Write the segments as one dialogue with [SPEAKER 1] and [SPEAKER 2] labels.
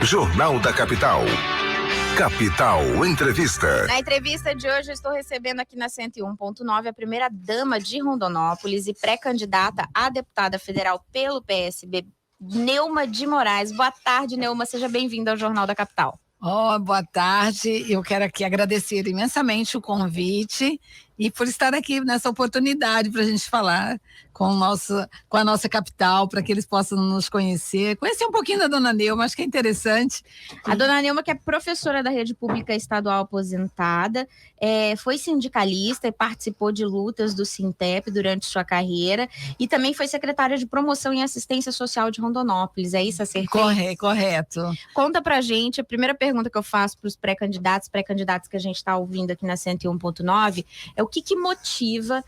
[SPEAKER 1] Jornal da Capital. Capital Entrevista.
[SPEAKER 2] Na entrevista de hoje, eu estou recebendo aqui na 101.9 a primeira-dama de Rondonópolis e pré-candidata a deputada federal pelo PSB, Neuma de Moraes. Boa tarde, Neuma. Seja bem-vinda ao Jornal da Capital.
[SPEAKER 3] Boa tarde. Eu quero aqui agradecer imensamente o convite e por estar aqui nessa oportunidade para a gente falar com a nossa capital, para que eles possam nos conhecer um pouquinho da Dona Neuma, acho que é interessante.
[SPEAKER 2] A Dona Neuma, que é professora da Rede Pública Estadual aposentada, foi sindicalista e participou de lutas do Sintep durante sua carreira e também foi secretária de Promoção e Assistência Social de Rondonópolis, é isso? Acertei?
[SPEAKER 3] Correto.
[SPEAKER 2] Conta pra gente, a primeira pergunta que eu faço para os pré-candidatos que a gente está ouvindo aqui na 101.9 é o que motiva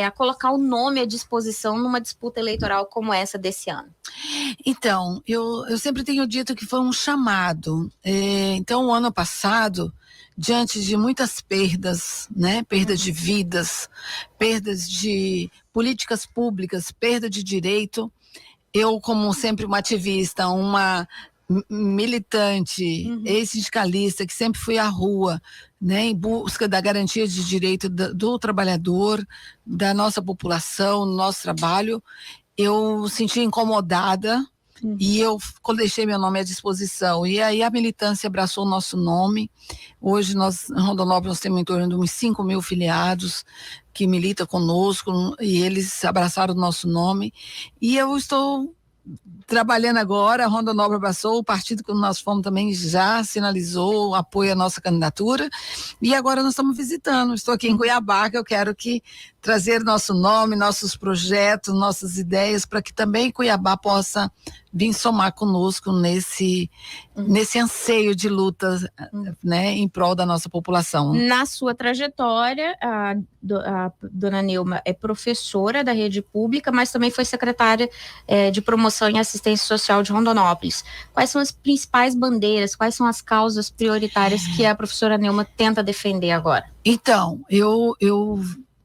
[SPEAKER 2] a colocar o nome à disposição numa disputa eleitoral como essa desse ano?
[SPEAKER 3] Então, eu sempre tenho dito que foi um chamado. Então, o ano passado, diante de muitas perdas, né? Perdas de vidas, perdas de políticas públicas, perda de direito, eu, como sempre uma ativista, uma militante, ex-sindicalista, que sempre fui à rua, né, em busca da garantia de direito do trabalhador, da nossa população, do nosso trabalho, eu senti incomodada e eu deixei meu nome à disposição. E aí a militância abraçou o nosso nome. Hoje nós, em Rondonópolis, temos em torno de uns 5.000 filiados que militam conosco e eles abraçaram o nosso nome. E eu estou trabalhando agora, a Rondonópolis abraçou, o partido que nós fomos também já sinalizou o apoio à nossa candidatura, e agora nós estamos visitando, estou aqui em Cuiabá, que eu quero trazer nosso nome, nossos projetos, nossas ideias, para que também Cuiabá possa vir somar conosco nesse anseio de luta, né, em prol da nossa população.
[SPEAKER 2] Na sua trajetória, a Dona Neuma é professora da Rede Pública, mas também foi secretária de Promoção e Assistência Social de Rondonópolis. Quais são as principais bandeiras, quais são as causas prioritárias que a professora Neuma tenta defender agora?
[SPEAKER 3] Então, eu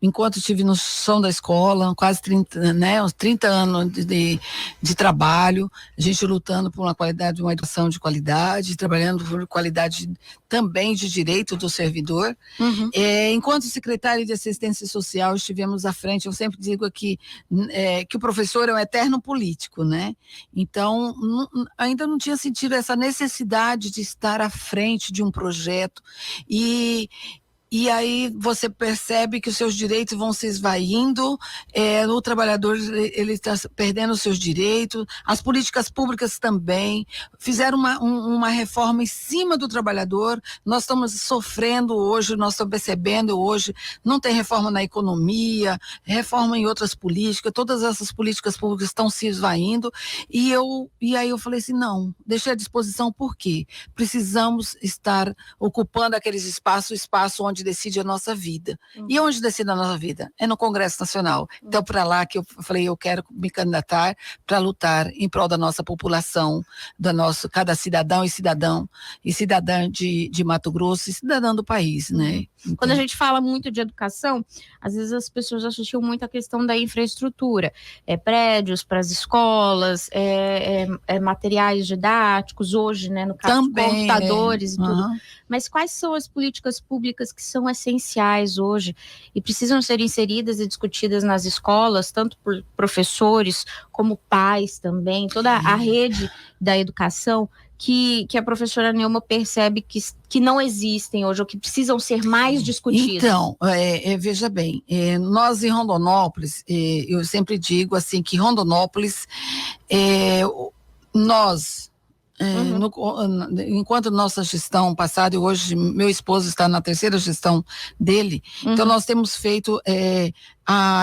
[SPEAKER 3] enquanto estive no chão da escola, quase 30, né, uns 30 anos de trabalho, a gente lutando por uma qualidade, uma educação de qualidade, trabalhando por qualidade também de direito do servidor. Enquanto secretária de Assistência Social, estivemos à frente, eu sempre digo aqui que o professor é um eterno político, né? Então, ainda não tinha sentido essa necessidade de estar à frente de um projeto e aí você percebe que os seus direitos vão se esvaindo, o trabalhador ele está perdendo os seus direitos, as políticas públicas também, fizeram uma reforma em cima do trabalhador, nós estamos sofrendo hoje, nós estamos percebendo hoje, não tem reforma na economia, reforma em outras políticas, todas essas políticas públicas estão se esvaindo, e aí eu falei assim, não, deixei à disposição, por quê? Precisamos estar ocupando aqueles espaços onde decide a nossa vida. E onde decide a nossa vida? É no Congresso Nacional. Então, para lá que eu falei, eu quero me candidatar para lutar em prol da nossa população, cada cidadão e cidadã de Mato Grosso e cidadã do país, né? Então,
[SPEAKER 2] quando a gente fala muito de educação, às vezes as pessoas associam muito a questão da infraestrutura, prédios para as escolas, materiais didáticos, hoje, né, no caso também, de computadores e tudo. Mas quais são as políticas públicas que são essenciais hoje e precisam ser inseridas e discutidas nas escolas, tanto por professores como pais também, toda a rede da educação, que a professora Neuma percebe que não existem hoje, ou que precisam ser mais discutidos?
[SPEAKER 3] Então, veja bem, nós em Rondonópolis, eu sempre digo assim, que Rondonópolis, enquanto nossa gestão passada, e hoje meu esposo está na terceira gestão dele, então nós temos feito,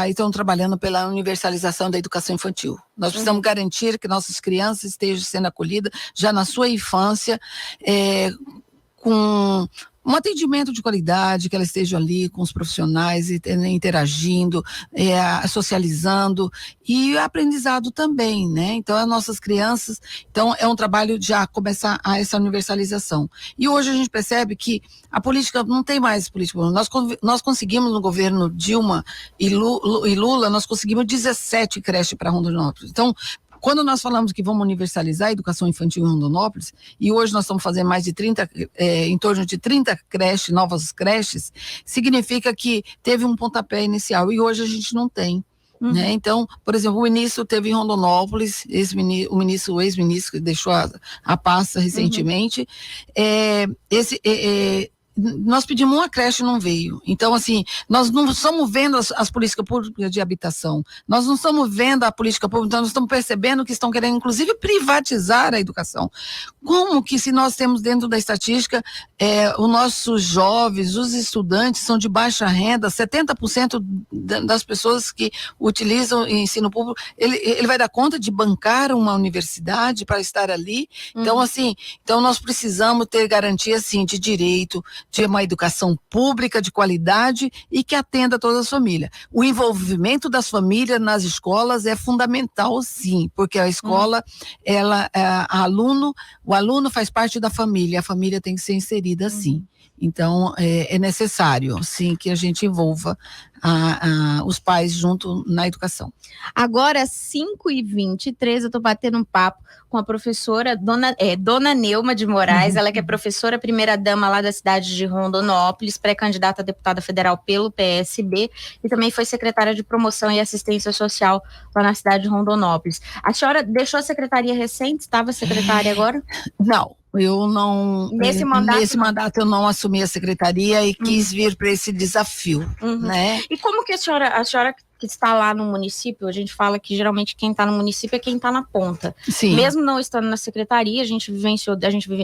[SPEAKER 3] estamos trabalhando pela universalização da educação infantil. Nós precisamos garantir que nossas crianças estejam sendo acolhidas já na sua infância, com um atendimento de qualidade, que elas estejam ali com os profissionais, interagindo, socializando, e aprendizado também, né? Então, as nossas crianças, então é um trabalho de já começar essa universalização. E hoje a gente percebe que a política, não tem mais política, nós conseguimos no governo Dilma e Lula, nós conseguimos 17 creches para Rondonópolis. Então, quando nós falamos que vamos universalizar a educação infantil em Rondonópolis, e hoje nós estamos fazendo mais de 30, em torno de 30 creches, novas creches, significa que teve um pontapé inicial e hoje a gente não tem. Né? Então, por exemplo, o ministro teve em Rondonópolis, o ex-ministro que deixou a pasta recentemente, nós pedimos uma creche e não veio. Então, assim, nós não estamos vendo as políticas públicas de habitação, nós não estamos vendo a política pública, então nós estamos percebendo que estão querendo, inclusive, privatizar a educação. Como que, se nós temos dentro da estatística, os nossos jovens, os estudantes são de baixa renda, 70% das pessoas que utilizam o ensino público, ele vai dar conta de bancar uma universidade para estar ali? Então, assim, nós precisamos ter garantia, assim, de direito, de uma educação pública de qualidade e que atenda todas as famílias. O envolvimento das famílias nas escolas é fundamental, sim, porque a escola, o aluno faz parte da família, a família tem que ser inserida, sim. Então, é necessário, sim, que a gente envolva os pais junto na educação.
[SPEAKER 2] Agora, 5h23, eu estou batendo um papo com a professora Dona Neuma de Moraes, ela que é professora primeira-dama lá da cidade de Rondonópolis, pré-candidata a deputada federal pelo PSB, e também foi secretária de promoção e assistência social lá na cidade de Rondonópolis. A senhora deixou a secretaria recente? Estava secretária agora?
[SPEAKER 3] Não. Eu não, nesse mandato eu não assumi a secretaria e quis vir para esse desafio, né?
[SPEAKER 2] E como que a senhora que está lá no município, a gente fala que geralmente quem está no município é quem está na ponta.
[SPEAKER 3] Sim.
[SPEAKER 2] Mesmo não estando na secretaria,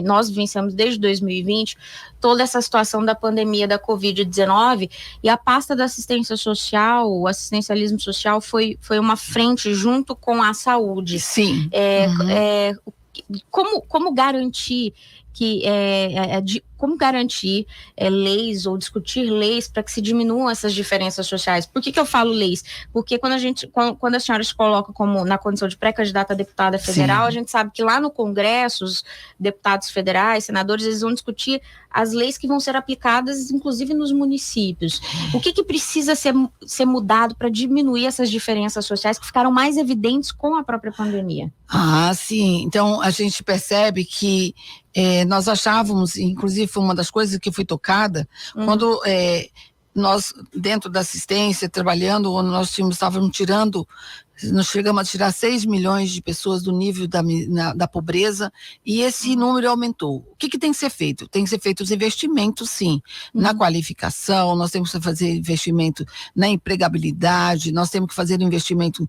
[SPEAKER 2] nós vivenciamos desde 2020 toda essa situação da pandemia da Covid-19 e a pasta da assistência social, o assistencialismo social foi uma frente junto com a saúde.
[SPEAKER 3] Sim.
[SPEAKER 2] Como garantir como garantir leis ou discutir leis para que se diminuam essas diferenças sociais? Por que eu falo leis? Porque quando a senhora se coloca como na condição de pré-candidata a deputada federal, sim, a gente sabe que lá no Congresso, os deputados federais, senadores, eles vão discutir as leis que vão ser aplicadas, inclusive nos municípios. O que precisa ser mudado para diminuir essas diferenças sociais que ficaram mais evidentes com a própria pandemia?
[SPEAKER 3] Sim. Então, a gente percebe que nós achávamos, inclusive foi uma das coisas que foi tocada, quando nós, dentro da assistência, trabalhando, nós estávamos tirando, nós chegamos a tirar 6 milhões de pessoas do nível da pobreza, e esse número aumentou. O que tem que ser feito? Tem que ser feito os investimentos, sim, na qualificação, nós temos que fazer investimento na empregabilidade, nós temos que fazer investimento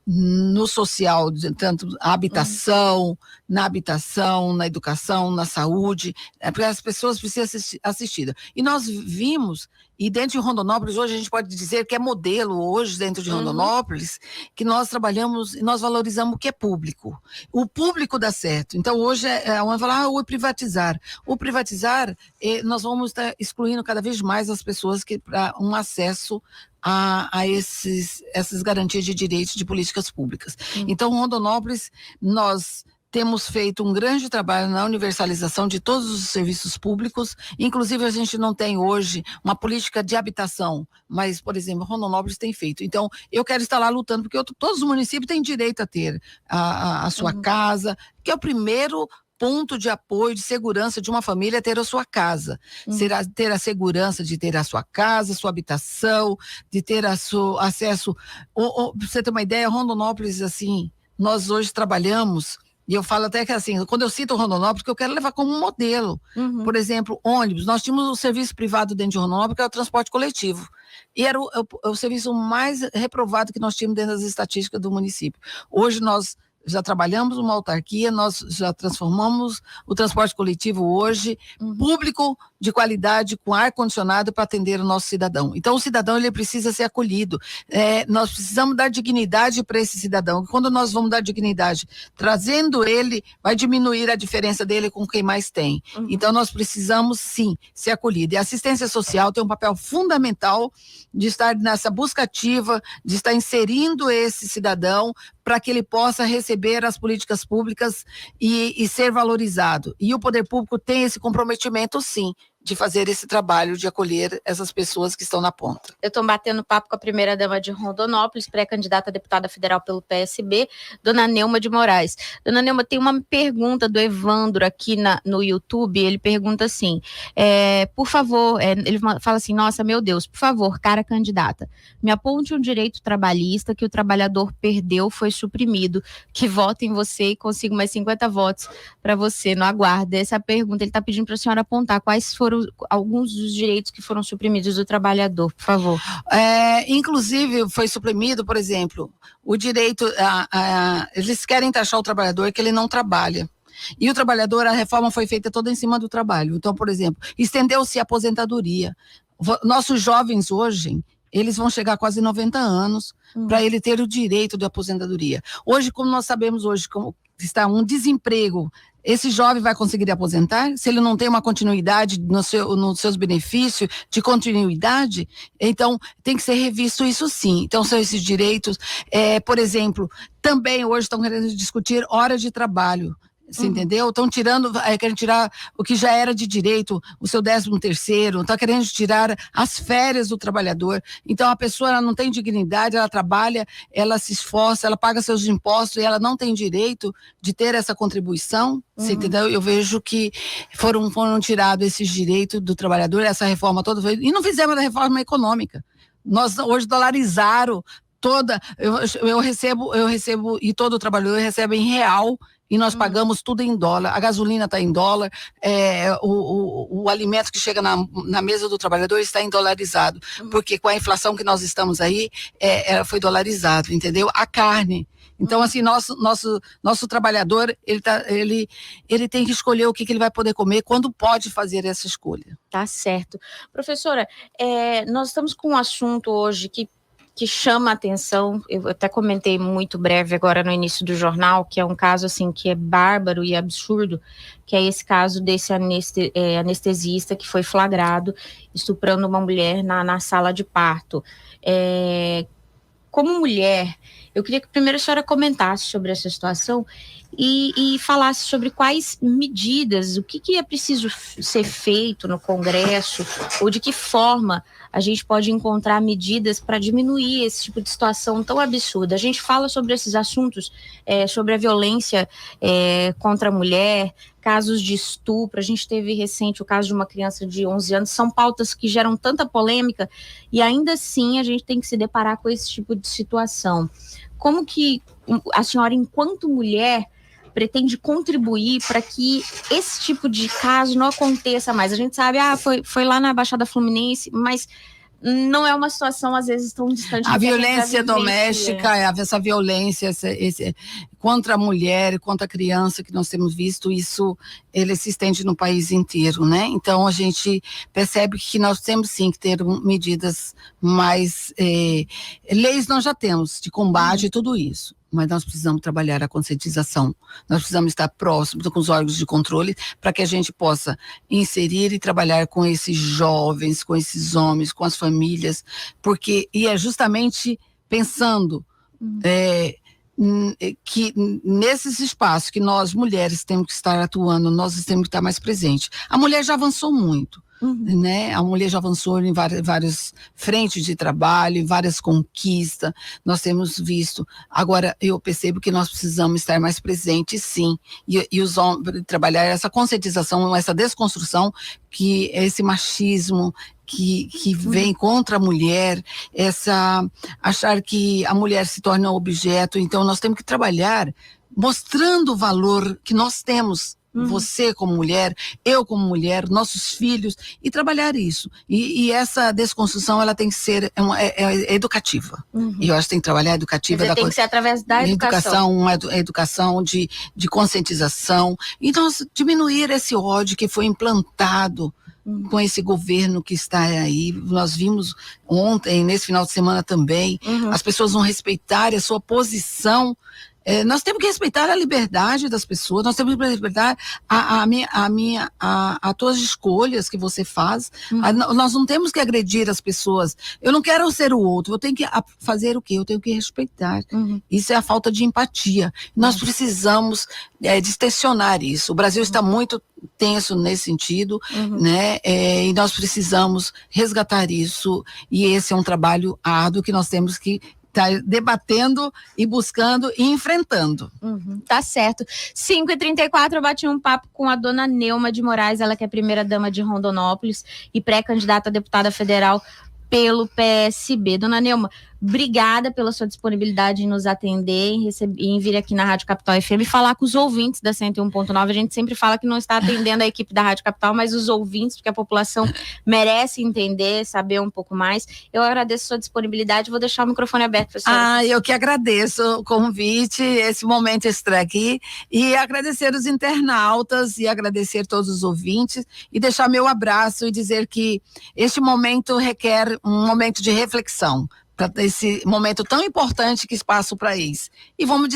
[SPEAKER 3] no social, tanto na habitação, na educação, na saúde, porque as pessoas precisam ser assistidas. E nós vimos, e dentro de Rondonópolis, hoje a gente pode dizer que é modelo hoje dentro de Rondonópolis, que nós trabalhamos e nós valorizamos o que é público. O público dá certo. Então hoje vamos falar, o privatizar. O privatizar, nós vamos estar excluindo cada vez mais as pessoas para um acesso a essas garantias de direitos de políticas públicas. Então, Rondonópolis, nós temos feito um grande trabalho na universalização de todos os serviços públicos, inclusive a gente não tem hoje uma política de habitação, mas, por exemplo, Rondonópolis tem feito. Então, eu quero estar lá lutando, porque todos os municípios têm direito a ter a sua casa, que é o primeiro ponto de apoio, de segurança de uma família, ter a sua casa. Ter a segurança de ter a sua casa, sua habitação, de ter acesso. Pra você ter uma ideia, Rondonópolis, assim, nós hoje trabalhamos. E eu falo até que assim, quando eu cito Rondonópolis, que eu quero levar como modelo. Por exemplo, ônibus. Nós tínhamos um serviço privado dentro de Rondonópolis, que é o transporte coletivo. E era o serviço mais reprovado que nós tínhamos dentro das estatísticas do município. Hoje nós já trabalhamos uma autarquia, nós já transformamos o transporte coletivo hoje, público de qualidade, com ar-condicionado para atender o nosso cidadão. Então, o cidadão, ele precisa ser acolhido. Nós precisamos dar dignidade para esse cidadão. Quando nós vamos dar dignidade, trazendo ele, vai diminuir a diferença dele com quem mais tem. Então, nós precisamos, sim, ser acolhido. E a assistência social tem um papel fundamental de estar nessa busca ativa, de estar inserindo esse cidadão para que ele possa receber as políticas públicas e ser valorizado. E o poder público tem esse comprometimento, sim, de fazer esse trabalho de acolher essas pessoas que estão na ponta.
[SPEAKER 2] Eu estou batendo papo com a primeira-dama de Rondonópolis, pré-candidata a deputada federal pelo PSB, dona Neuma de Moraes. Dona Neuma, tem uma pergunta do Evandro aqui no YouTube, ele pergunta assim, por favor, ele fala assim, nossa, meu Deus, por favor, cara candidata, me aponte um direito trabalhista que o trabalhador perdeu, foi suprimido, que vote em você e consiga mais 50 votos para você, não aguarde. Essa é a pergunta, ele está pedindo para a senhora apontar quais foram alguns dos direitos que foram suprimidos do trabalhador, por favor.
[SPEAKER 3] Inclusive, foi suprimido, por exemplo, o direito, eles querem taxar o trabalhador que ele não trabalha. E o trabalhador, a reforma foi feita toda em cima do trabalho. Então, por exemplo, estendeu-se a aposentadoria. Nossos jovens hoje, eles vão chegar a quase 90 anos para ele ter o direito de aposentadoria. Hoje, como nós sabemos hoje, como está um desemprego, esse jovem vai conseguir aposentar? Se ele não tem uma continuidade nos seus benefícios de continuidade, então tem que ser revisto isso sim. Então são esses direitos, por exemplo, também hoje estão querendo discutir horas de trabalho. Você entendeu? Estão querendo tirar o que já era de direito, o seu 13º, está querendo tirar as férias do trabalhador. Então a pessoa ela não tem dignidade, ela trabalha, ela se esforça, ela paga seus impostos e ela não tem direito de ter essa contribuição. Você entendeu? Eu vejo que foram tirados esses direitos do trabalhador, essa reforma toda, e não fizemos a reforma econômica. Nós hoje dolarizaram toda, eu recebo, e todo o trabalhador recebe em real, e nós pagamos tudo em dólar. A gasolina está em dólar, o alimento que chega na mesa do trabalhador está em dolarizado, porque com a inflação que nós estamos aí, foi dolarizado, entendeu? A carne. Então, assim, nosso trabalhador, ele tem que escolher o que ele vai poder comer, quando pode fazer essa escolha.
[SPEAKER 2] Tá certo. Professora, nós estamos com um assunto hoje que chama a atenção, eu até comentei muito breve agora no início do jornal, que é um caso assim que é bárbaro e absurdo, que é esse caso desse anestesista que foi flagrado estuprando uma mulher na sala de parto. Como mulher, eu queria que primeiro a senhora comentasse sobre essa situação e falasse sobre quais medidas, o que é preciso ser feito no Congresso, ou de que forma a gente pode encontrar medidas para diminuir esse tipo de situação tão absurda. A gente fala sobre esses assuntos, sobre a violência contra a mulher, casos de estupro, a gente teve recente o caso de uma criança de 11 anos, são pautas que geram tanta polêmica e ainda assim a gente tem que se deparar com esse tipo de situação. Como que a senhora, enquanto mulher, pretende contribuir para que esse tipo de caso não aconteça mais? A gente sabe, foi lá na Baixada Fluminense, mas não é uma situação, às vezes, tão distante.
[SPEAKER 3] A violência doméstica, essa violência contra a mulher, contra a criança que nós temos visto, isso ele se estende no país inteiro, né? Então a gente percebe que nós temos sim que ter medidas mais, leis nós já temos de combate e tudo isso, mas nós precisamos trabalhar a conscientização, nós precisamos estar próximos com os órgãos de controle para que a gente possa inserir e trabalhar com esses jovens, com esses homens, com as famílias, porque é justamente pensando que nesses espaços que nós mulheres temos que estar atuando, nós temos que estar mais presentes. A mulher já avançou muito. Né? A mulher já avançou em várias frentes de trabalho, em várias conquistas, nós temos visto. Agora, eu percebo que nós precisamos estar mais presentes, sim, e os homens trabalhar essa conscientização, essa desconstrução, que esse machismo que vem contra a mulher, achar que a mulher se torna um objeto. Então nós temos que trabalhar mostrando o valor que nós temos, você como mulher, eu como mulher, nossos filhos, e trabalhar isso. E essa desconstrução, ela tem que ser educativa. E eu acho que tem que trabalhar educativa.
[SPEAKER 2] Tem que ser através da educação.
[SPEAKER 3] Uma educação de conscientização. Então, diminuir esse ódio que foi implantado com esse governo que está aí. Nós vimos ontem, nesse final de semana também, as pessoas não respeitarem a sua posição. Nós temos que respeitar a liberdade das pessoas, nós temos que respeitar as tuas escolhas que você faz. Nós não temos que agredir as pessoas. Eu não quero ser o outro, eu tenho que fazer o quê? Eu tenho que respeitar. Isso é a falta de empatia. Nós precisamos distensionar isso. O Brasil está muito intenso nesse sentido, né? E nós precisamos resgatar isso, e esse é um trabalho árduo que nós temos que estar debatendo e buscando e enfrentando.
[SPEAKER 2] Tá certo. 5h34, eu bati um papo com a dona Neuma de Moraes, ela que é primeira-dama de Rondonópolis e pré-candidata a deputada federal pelo PSB. Dona Neuma, obrigada pela sua disponibilidade em nos atender, em vir aqui na Rádio Capital FM e falar com os ouvintes da 101.9. A gente sempre fala que não está atendendo a equipe da Rádio Capital, mas os ouvintes, porque a população merece entender, saber um pouco mais. Eu agradeço a sua disponibilidade, vou deixar o microfone aberto, pessoal.
[SPEAKER 3] Eu que agradeço o convite, esse momento extra aqui, e agradecer os internautas e agradecer todos os ouvintes e deixar meu abraço e dizer que este momento requer um momento de reflexão, para esse momento tão importante que passa o país. E vamos